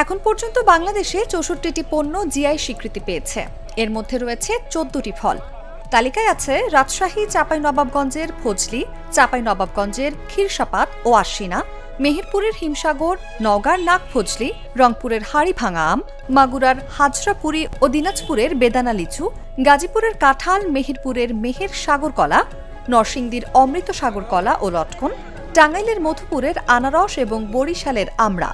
এখন পর্যন্ত বাংলাদেশে ৬৪টি পণ্য জিআই স্বীকৃতি পেয়েছে। এর মধ্যে রয়েছে ১৪টি ফল। তালিকায় আছে রাজশাহী চাঁপাইনবাবগঞ্জের ফজলি, চাঁপাইনবাবগঞ্জের ক্ষীরসাপাত ও আশ্বিনা, মেহেরপুরের হিমসাগর, নওগাঁর নাগ ফজলি, রংপুরের হাড়িভাঙা আম, মাগুরার হাজরাপুরি ও দিনাজপুরের বেদানা লিচু, গাজীপুরের কাঁঠাল, মেহেরপুরের মেহের সাগর কলা, নরসিংদীর অমৃত সাগর কলা ও লটকন, টাঙ্গাইলের মধুপুরের আনারস এবং বরিশালের আমড়া।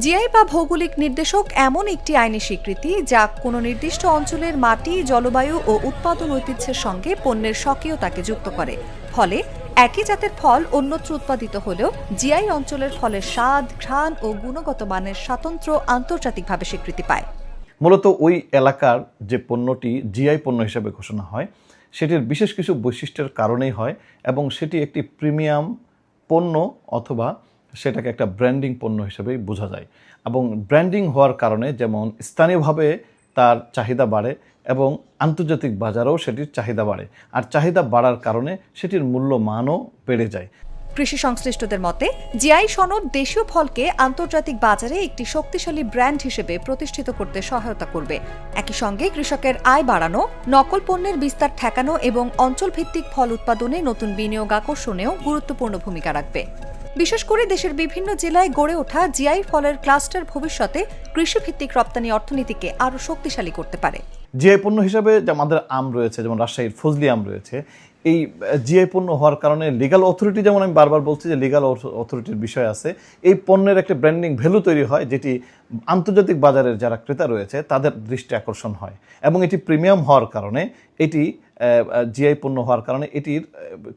জিআই বা ভৌগোলিক নির্দেশক এমন একটি আইনি স্বীকৃতি যা কোনো নির্দিষ্ট অঞ্চলের মাটি, জলবায়ু ও উৎপাদন ঐতিহ্যের সঙ্গে পণ্যের স্বকীয়তাকে যুক্ত করে। ফলে একই জাতের ফল অন্যত্র উৎপাদিত হলেও জিআই অঞ্চলের ফলের স্বাদ, ঘ্রাণ ও গুণগত মানের স্বতন্ত্র আন্তর্জাতিকভাবে স্বীকৃতি পায়। মূলত ওই এলাকার যে পণ্যটি জিআই পণ্য হিসেবে ঘোষণা হয় সেটির বিশেষ কিছু বৈশিষ্ট্যের কারণেই হয় এবং সেটি একটি প্রিমিয়াম পণ্য অথবা সেটাকে একটা ব্র্যান্ডিং পণ্য হিসেবেই বোঝা যায়। এবং ব্র্যান্ডিং হওয়ার কারণে যেমন স্থানীয়ভাবে তার চাহিদা বাড়ে এবং আন্তর্জাতিক বাজারেও সেটির চাহিদা বাড়ে, আর চাহিদা বাড়ার কারণে সেটির মূল্যমানও বেড়ে যায়। কৃষি সংশ্লিষ্টদের মতে জিআই সনদ দেশীয় ফলকে আন্তর্জাতিক বাজারে একটি শক্তিশালী ব্র্যান্ড হিসেবে প্রতিষ্ঠিত করতে সহায়তা করবে। একই সঙ্গে কৃষকের আয় বাড়ানো, নকল পণ্যের বিস্তার ঠেকানো এবং অঞ্চলভিত্তিক ফল উৎপাদনে নতুন বিনিয়োগ আকর্ষণেও গুরুত্বপূর্ণ ভূমিকা রাখবে। বিশেষ করে দেশের বিভিন্ন জেলায় গড়ে ওঠা জিআই ফলের ক্লাস্টার ভবিষ্যতে কৃষিভিত্তিক রপ্তানি অর্থনীতিকে আরও শক্তিশালী করতে পারে। জিআই পণ্য হিসাবে যে আমাদের আম রয়েছে, যেমন রাজশাহীর ফজলি আম রয়েছে, এই জিআই পণ্য হওয়ার কারণে লিগ্যাল অথরিটি, যেমন আমি বারবার বলছি যে লিগ্যাল অথরিটির বিষয় আছে, এই পণ্যের একটা ব্র্যান্ডিং ভ্যালু তৈরি হয় যেটি আন্তর্জাতিক বাজারের যারা ক্রেতা রয়েছে তাদের দৃষ্টি আকর্ষণ হয়। এবং এটি প্রিমিয়াম হওয়ার কারণে, এটি জিআই পণ্য হওয়ার কারণে এটির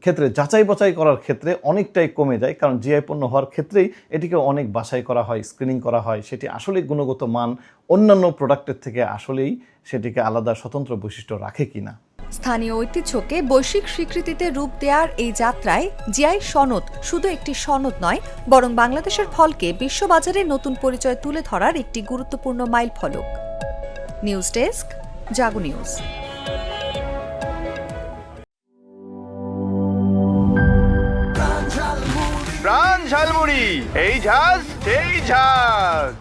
ক্ষেত্রে যাচাই বাছাই করার ক্ষেত্রে অনেকটাই কমে যায়, কারণ জিআই পণ্য হওয়ার ক্ষেত্রেই এটিকে অনেক বাছাই করা হয়, স্ক্রিনিং করা হয়, সেটি আসলেই গুণগত মান অন্যান্য প্রোডাক্টের থেকে আসলেই সেটিকে আলাদা স্বতন্ত্র বৈশিষ্ট্য রাখে কিনা। স্থানীয় ঐতিহ্যকে বৈশ্বিক স্বীকৃতিতে রূপ দেওয়ার এই যাত্রায় জিআই সনদ শুধু একটি সনদ নয়, বরং বাংলাদেশের ফলকে বিশ্ববাজারে নতুন পরিচয় তুলে ধরার একটি গুরুত্বপূর্ণ মাইলফলক। নিউজ ডেস্ক, জাগো নিউজ। প্রাণ ঝালমুড়ি, এই ঝাঁজ সেই ঝাঁজ।